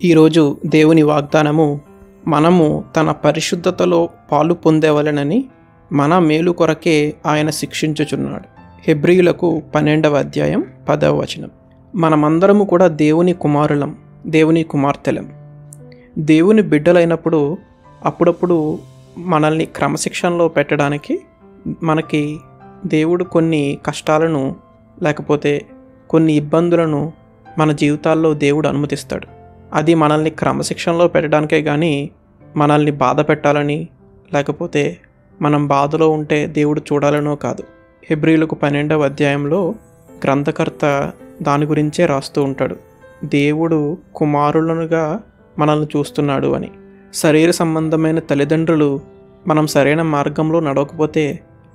ఈరోజు దేవుని వాగ్దానము, మనము తన పరిశుద్ధతలో పాలు పొందేవలెనని మన మేలు కొరకే ఆయన శిక్షించుచున్నాడు. హెబ్రీయులకు 12వ అధ్యాయం 10వ వచనం. మనమందరము కూడా దేవుని కుమారులం, దేవుని కుమార్తెలం. దేవుని బిడ్డలైనప్పుడు అప్పుడప్పుడు మనల్ని క్రమశిక్షణలో పెట్టడానికి మనకి దేవుడు కొన్ని కష్టాలను లేకపోతే కొన్ని ఇబ్బందులను మన జీవితాల్లో దేవుడు అనుమతిస్తాడు. అది మనల్ని క్రమశిక్షణలో పెట్టడానికే కానీ మనల్ని బాధ పెట్టాలని లేకపోతే మనం బాధలో ఉంటే దేవుడు చూడాలనో కాదు. హెబ్రీయులకు 12వ అధ్యాయంలో గ్రంథకర్త దాని గురించే రాస్తూ ఉంటాడు. దేవుడు కుమారులనుగా మనల్ని చూస్తున్నాడు అని. శరీర సంబంధమైన తల్లిదండ్రులు మనం సరైన మార్గంలో నడవకపోతే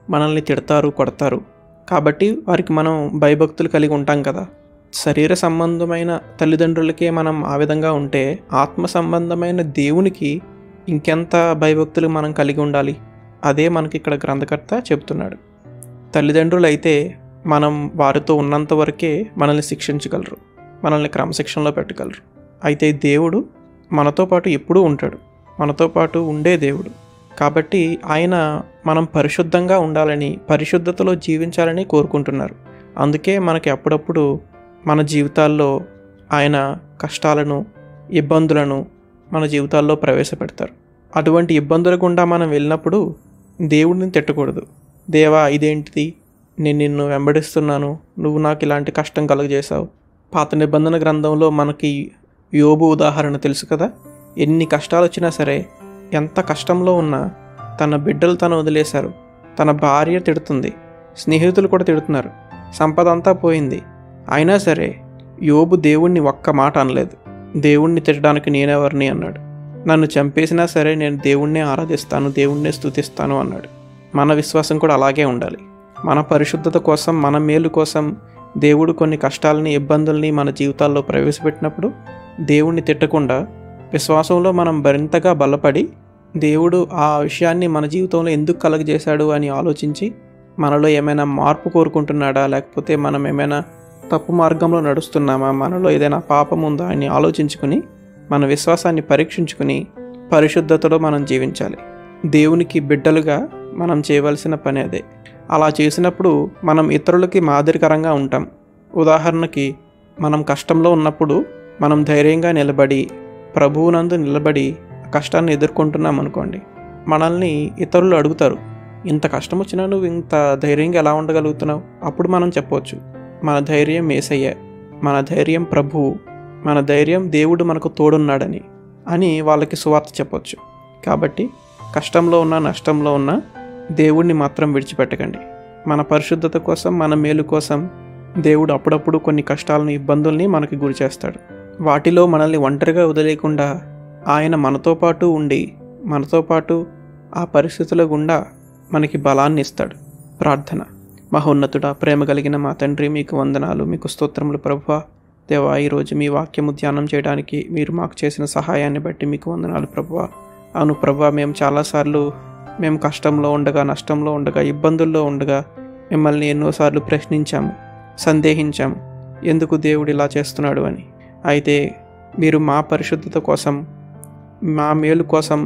మనల్ని తిడతారు, కొడతారు. కాబట్టి వారికి మనం భయభక్తులు కలిగి ఉంటాం కదా. శరీర సంబంధమైన తల్లిదండ్రులకే మనం ఆ విధంగా ఉంటే ఆత్మ సంబంధమైన దేవునికి ఇంకెంత భయభక్తులు మనం కలిగి ఉండాలి. అదే మనకి ఇక్కడ గ్రంథకర్త చెప్తున్నాడు. తల్లిదండ్రులు అయితే మనం వారితో ఉన్నంత వరకే మనల్ని శిక్షించగలరు, మనల్ని క్రమశిక్షణలో పెట్టగలరు. అయితే దేవుడు మనతో పాటు ఎప్పుడూ ఉంటాడు, మనతో పాటు ఉండే దేవుడు. కాబట్టి ఆయన మనం పరిశుద్ధంగా ఉండాలని, పరిశుద్ధతలో జీవించాలని కోరుకుంటున్నారు. అందుకే మనకి అప్పుడప్పుడు మన జీవితాల్లో ఆయన కష్టాలను, ఇబ్బందులను మన జీవితాల్లో ప్రవేశపెడతారు. అటువంటి ఇబ్బందుల గుండా మనం వెళ్ళినప్పుడు దేవుడిని తిట్టకూడదు. దేవా, ఇదేంటిది, నేను నిన్ను వెంబడిస్తున్నాను, నువ్వు నాకు ఇలాంటి కష్టం కలుగజేశావు. పాత నిబంధన గ్రంథంలో మనకి యోబు ఉదాహరణ తెలుసు కదా. ఎన్ని కష్టాలు వచ్చినా సరే, ఎంత కష్టంలో ఉన్నా తన బిడ్డలు తను వదిలేశారు. తన భార్య తిడుతుంది, స్నేహితులు కూడా తిడుతున్నారు, సంపద అంతా పోయింది. అయినా సరే యోబు దేవుణ్ణి ఒక్క మాట అనలేదు. దేవుణ్ణి తిట్టడానికి నేనెవరిని అన్నాడు. నన్ను చంపేసినా సరే నేను దేవుణ్ణే ఆరాధిస్తాను, దేవుణ్ణే స్తుతిస్తాను అన్నాడు. మన విశ్వాసం కూడా అలాగే ఉండాలి. మన పరిశుద్ధత కోసం, మన మేలు కోసం దేవుడు కొన్ని కష్టాలని, ఇబ్బందుల్ని మన జీవితాల్లో ప్రవేశపెట్టినప్పుడు దేవుణ్ణి తిట్టకుండా విశ్వాసంలో మనం మరింతగా బలపడి దేవుడు ఆ విషయాన్ని మన జీవితంలో ఎందుకు కలుగజేశాడు అని ఆలోచించి మనలో ఏమైనా మార్పు కోరుకుంటున్నాడా, లేకపోతే మనం ఏమైనా తప్పు మార్గంలో నడుస్తున్నామా, మనలో ఏదైనా పాపం ఉందా అని ఆలోచించుకుని మన విశ్వాసాన్ని పరీక్షించుకుని పరిశుద్ధతలో మనం జీవించాలి. దేవునికి బిడ్డలుగా మనం చేయవలసిన పని అదే. అలా చేసినప్పుడు మనం ఇతరులకి మాదిరికరంగా ఉంటాం. ఉదాహరణకి, మనం కష్టంలో ఉన్నప్పుడు మనం ధైర్యంగా నిలబడి, ప్రభువునందు నిలబడి కష్టాన్ని ఎదుర్కొంటున్నాం అనుకోండి, మనల్ని ఇతరులు అడుగుతారు, ఇంత కష్టం వచ్చినా నువ్వు ఇంత ధైర్యంగా ఎలా ఉండగలుగుతున్నావు? అప్పుడు మనం చెప్పవచ్చు, మన ధైర్యం యేసయ్య, మన ధైర్యం ప్రభువు, మన ధైర్యం దేవుడు మనకు తోడున్నాడని అని వాళ్ళకి సువార్త చెప్పవచ్చు. కాబట్టి కష్టంలో ఉన్నా, నష్టంలో ఉన్నా దేవుణ్ణి మాత్రం విడిచిపెట్టకండి. మన పరిశుద్ధత కోసం, మన మేలు కోసం దేవుడు అప్పుడప్పుడు కొన్ని కష్టాలను, ఇబ్బందుల్ని మనకి గురి చేస్తాడు. వాటిలో మనల్ని ఒంటరిగా వదిలేయకుండా ఆయన మనతో పాటు ఉండి, మనతో పాటు ఆ పరిస్థితుల గుండా మనకి బలాన్ని ఇస్తాడు. ప్రార్థన. మహోన్నతుడా, ప్రేమ కలిగిన మా తండ్రి, మీకు వందనాలు, మీకు స్తోత్రములు ప్రభువా. దేవా, ఈరోజు మీ వాక్యము ధ్యానం చేయడానికి మీరు మాకు చేసిన సహాయాన్ని బట్టి మీకు వందనాలు ప్రభువా. అవును ప్రభువా, మేము చాలాసార్లు మేము కష్టంలో ఉండగా, నష్టంలో ఉండగా, ఇబ్బందుల్లో ఉండగా మిమ్మల్ని ఎన్నోసార్లు ప్రశ్నించాము, సందేహించాము, ఎందుకు దేవుడు ఇలా చేస్తున్నాడు అని. అయితే మీరు మా పరిశుద్ధత కోసం, మా మేలు కోసం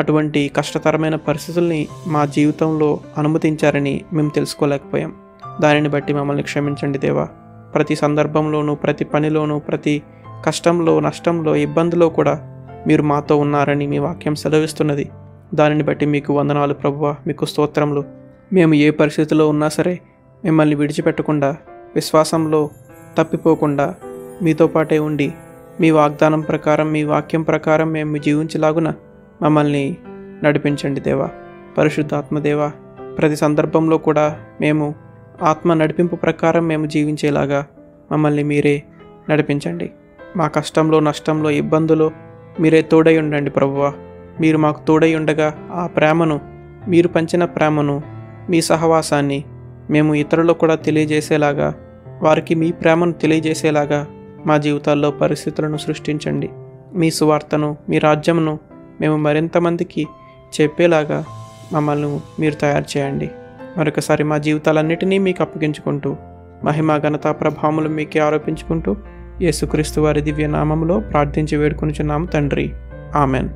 అటువంటి కష్టతరమైన పరిస్థితుల్ని మా జీవితంలో అనుమతించారని మేము తెలుసుకోలేకపోయాం. దానిని బట్టి మమ్మల్ని క్షమించండి దేవా. ప్రతి సందర్భంలోనూ, ప్రతి పనిలోనూ, ప్రతి కష్టంలో, నష్టంలో, ఇబ్బందిలో కూడా మీరు మాతో ఉన్నారని మీ వాక్యం సెలవిస్తున్నది. దానిని బట్టి మీకు వందనాలు ప్రభువా, మీకు స్తోత్రములు. మేము ఏ పరిస్థితిలో ఉన్నా సరే మిమ్మల్ని విడిచిపెట్టకుండా, విశ్వాసంలో తప్పిపోకుండా మీతో పాటే ఉండి, మీ వాగ్దానం ప్రకారం, మీ వాక్యం ప్రకారం మేము జీవించలాగున మమ్మల్ని నడిపించండి దేవా. పరిశుద్ధాత్మదేవా, ప్రతి సందర్భంలో కూడా మేము ఆత్మ నడిపింపు ప్రకారం మేము జీవించేలాగా మమ్మల్ని మీరే నడిపించండి. మా కష్టంలో, నష్టంలో, ఇబ్బందులో మీరే తోడై ఉండండి ప్రభువా. మీరు మాకు తోడై ఉండగా ఆ ప్రేమను, మీరు పంచిన ప్రేమను, మీ సహవాసాన్ని మేము ఇతరులకు కూడా తెలియజేసేలాగా, వారికి మీ ప్రేమను తెలియజేసేలాగా మా జీవితాల్లో పరిస్థితులను సృష్టించండి. మీ సువార్తను, మీ రాజ్యమును మేము మరింతమందికి చెప్పేలాగా మమ్మల్ని మీరు తయారు చేయండి. మరొకసారి మా జీవితాలన్నిటినీ మీకు అప్పగించుకుంటూ, మహిమ, ఘనత, ప్రభావములు మీకే ఆరోపించుకుంటూ యేసుక్రీస్తు వారి దివ్య నామంలో ప్రార్థించి వేడుకొనుచున్నాము తండ్రి. ఆమెన్.